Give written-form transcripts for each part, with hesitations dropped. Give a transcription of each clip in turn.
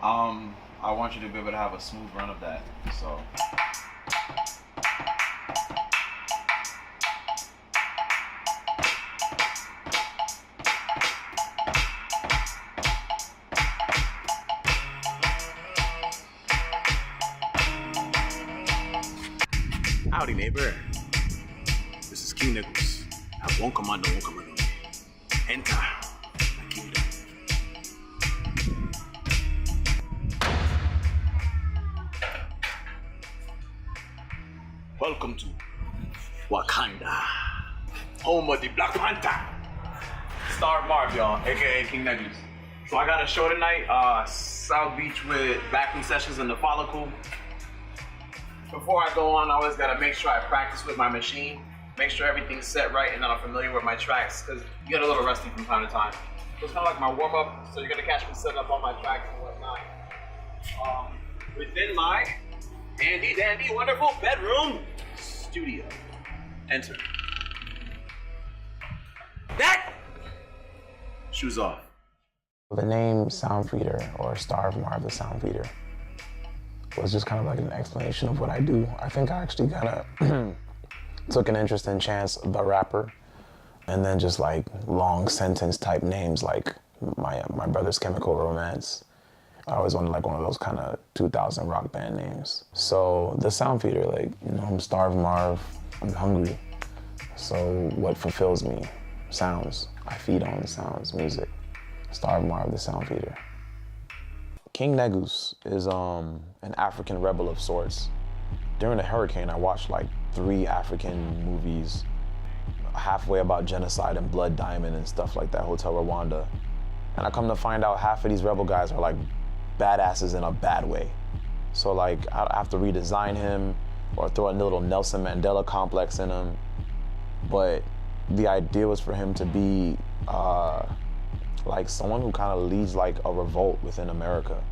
I want you to be able to have a smooth run of that. So. Howdy, neighbor. This is King Negus. I have one commando. Enter my kingdom. Welcome to Wakanda, home of the Black Panther. Starve Marve, y'all, aka King Negus. So I got a show tonight, South Beach with backing sessions in the Follicle. Before I go on, I always gotta make sure I practice with my machine, make sure everything's set right and that I'm familiar with my tracks, because you get a little rusty from time to time. So it's kind of like my warm-up, so you're gonna catch me setting up all my tracks and whatnot. Within my handy-dandy, wonderful bedroom studio. Enter. That! Shoes off. The name Sound Feeder, or Starve Marve the Sound Feeder, was just kind of like an explanation of what I do. I think I actually kind of took an interest in Chance the Rapper, and then just like long sentence type names like my brother's Chemical Romance. I always wanted like one of those kind of 2000 rock band names. So the Sound Feeder, like, you know, I'm Starve Marve, I'm hungry. So what fulfills me? Sounds. I feed on sounds, music. Starve Marve the Sound Feeder. King Negus is an African rebel of sorts. During the hurricane, I watched like 3 African movies, halfway about genocide and Blood Diamond and stuff like that, Hotel Rwanda. And I come to find out half of these rebel guys are like badasses in a bad way. So like, I have to redesign him or throw a little Nelson Mandela complex in him. But the idea was for him to be like someone who kind of leads like a revolt within America.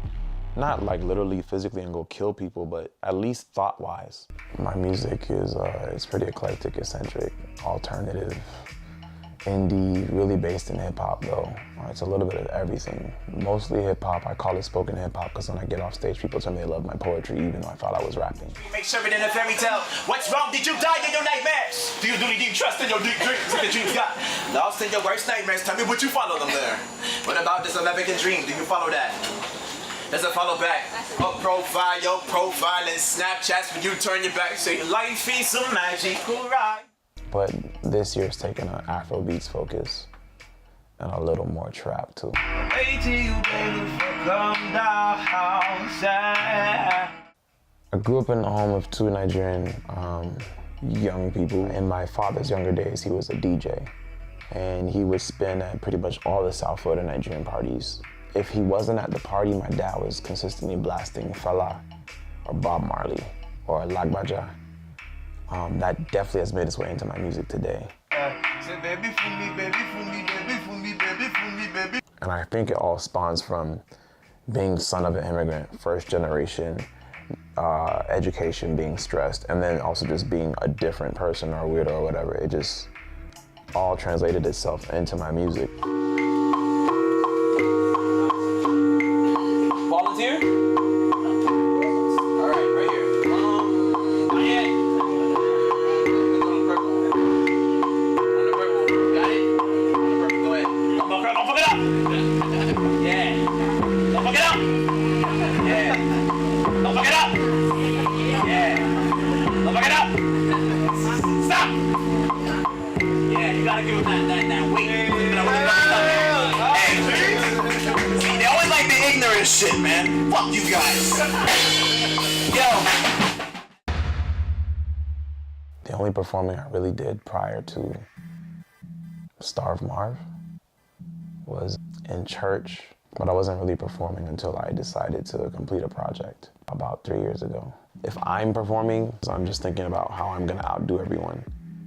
Not like literally physically and go kill people, but at least thought-wise. My music is it's pretty eclectic, eccentric, alternative, indie, really based in hip-hop though. It's a little bit of everything. Mostly hip-hop. I call it spoken hip-hop because when I get off stage, people tell me they love my poetry even though I thought I was rapping. Make sure it in a fairy tale. What's wrong? Did you die in your nightmares? Do you do deep trust in your deep dreams? The dreams got lost in your worst nightmares. Tell me what you follow them there. What about this American dream? Do you follow that? Does it follow back? Up profile, your profile and Snapchats when you turn your back. Say life is a magical ride. But this year's taking an Afrobeats focus and a little more trap too. I grew up in the home of 2 Nigerian young people. In my father's younger days, he was a DJ. And he would spin at pretty much all the South Florida Nigerian parties. If he wasn't at the party, my dad was consistently blasting Fela or Bob Marley or Rohjah. That definitely has made its way into my music today. And I think it all spawns from being son of an immigrant, first generation, education being stressed, and then also just being a different person or weirdo or whatever. It just all translated itself into my music. Volunteer? All right, right here. Yeah. On the purple. Got it? On the purple, go ahead. Don't fuck it up! Yeah. Don't fuck it up! Yeah. Don't fuck it up! Yeah. Don't fuck it up! Stop! Yeah, you gotta give him that weight. Hey, see, they always like the ignorant shit, man. Fuck you guys. Yo. The only performing I really did prior to Starve Marve was in church, but I wasn't really performing until I decided to complete a project about 3 years ago. If I'm performing, so I'm just thinking about how I'm gonna outdo everyone,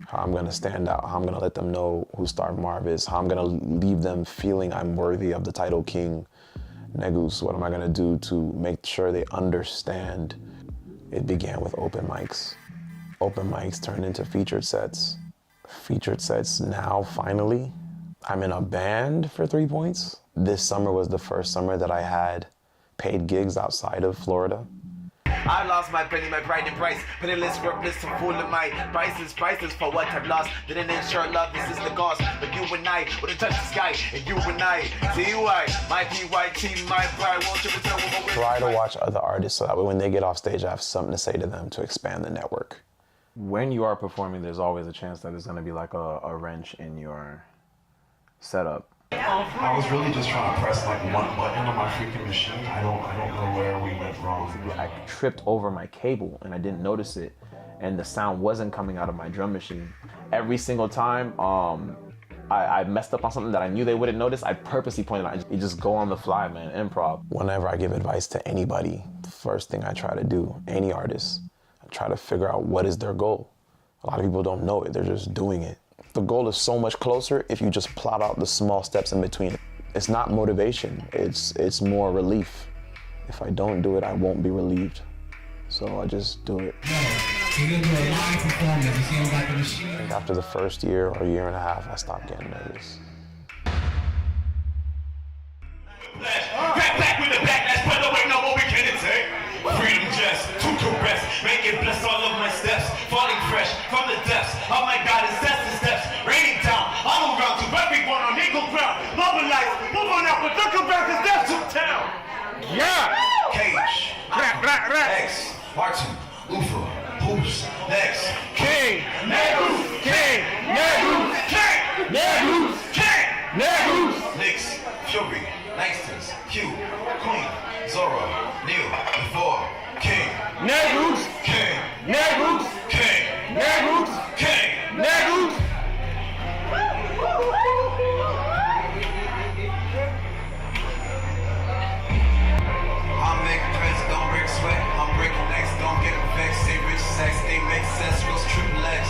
how I'm gonna stand out, how I'm gonna let them know who Starve Marve is, how I'm gonna leave them feeling I'm worthy of the title King Negus. What am I gonna do to make sure they understand? It began with open mics. Open mics turned into featured sets. Featured sets now, finally, I'm in a band for 3 points. This summer was the first summer that I had paid gigs outside of Florida. I lost my penny, my pride and price. Penniless, worthless, some fool of my priceless for what I've lost. Didn't ensure love, this is the cost. But you and I wouldn't touch the sky. And you and I, T-Y, my P-Y-T, my pride. Won't you return with my Try to watch other artists so that way when they get off stage, I have something to say to them to expand the network. When you are performing, there's always a chance that there's going to be like a wrench in your setup. I was really just trying to press like one button on my freaking machine. I don't know where we went wrong. I tripped over my cable and I didn't notice it, and the sound wasn't coming out of my drum machine. Every single time I messed up on something that I knew they wouldn't notice, I purposely pointed out. You just go on the fly, man, improv. Whenever I give advice to anybody, the first thing I try to do, any artist, I try to figure out what is their goal. A lot of people don't know it, they're just doing it. The goal is so much closer if you just plot out the small steps in between. It's not motivation, it's more relief. If I don't do it, I won't be relieved. So I just do it. I think after the first year or year and a half, I stopped getting nervous. Back with the backlash, but the way no more we can take. Freedom just to caress, make it bless all of my steps. Falling fresh from the depths of my God is the steps. Raining down all around to everyone on equal ground. Mobilize, move on out, but don't come back cause that's to town. Yeah! Cage, X, Martin, Ufa, Hoops, Next, King Negus, King Negus, King Negus, King Negus, Nix, Fury, Langston's, Q, Queen, Zora, Neil, before, King Negus, King Negus, King Negus, King Negus. I'm making threats, don't break sweat. I'm breaking necks, don't get vexed. Say rich sex, they make sense, rules triple X.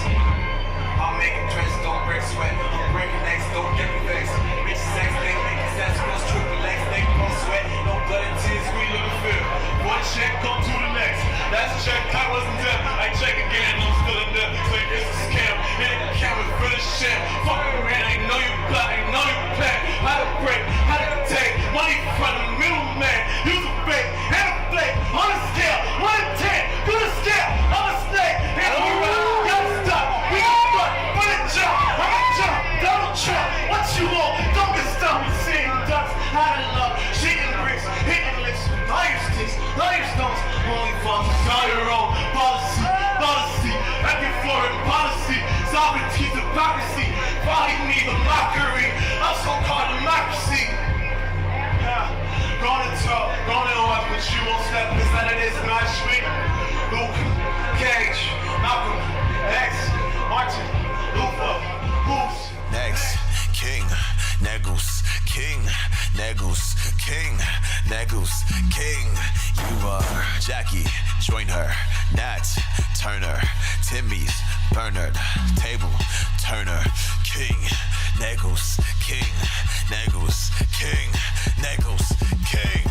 I'm making threats, don't break sweat. I'm breaking necks, don't get vexed. Rich sex, they make sense, rules triple X. They don't sweat, no blood and tears, we live in fear. One check, come to the next. That's a check, I wasn't dead. I check again, I'm still in debt. So it's a scam, and the camera's full of shit. Fucking man, I know you black, I know you black. How to break, how to take money from the middleman. Use a fake and a flake on a scale, 1 to 10. Do the scale, I'm a snake. And I'm around, y'all stop. We got fuck for the jump. I'm a jump, Donald Trump. What you want? Don't get stumped. Seeing ducks, how to love, shaking bricks, hitting licks, fire sticks, fire stones. Only functions on your own policy, every foreign policy, sovereignty, democracy, body me the mockery of so-called democracy. Gonna talk, gonna walk, but you won't step inside of this nice street. Luke, Cage, Malcolm, X, Martin, Luther, Hoops. Next, King Negus, King Negus, King Negus, King. You are Jackie, join her. Nat, Turner, Timmy's, Bernard, Table, Turner, King Negus, King Negus, King Negus, King.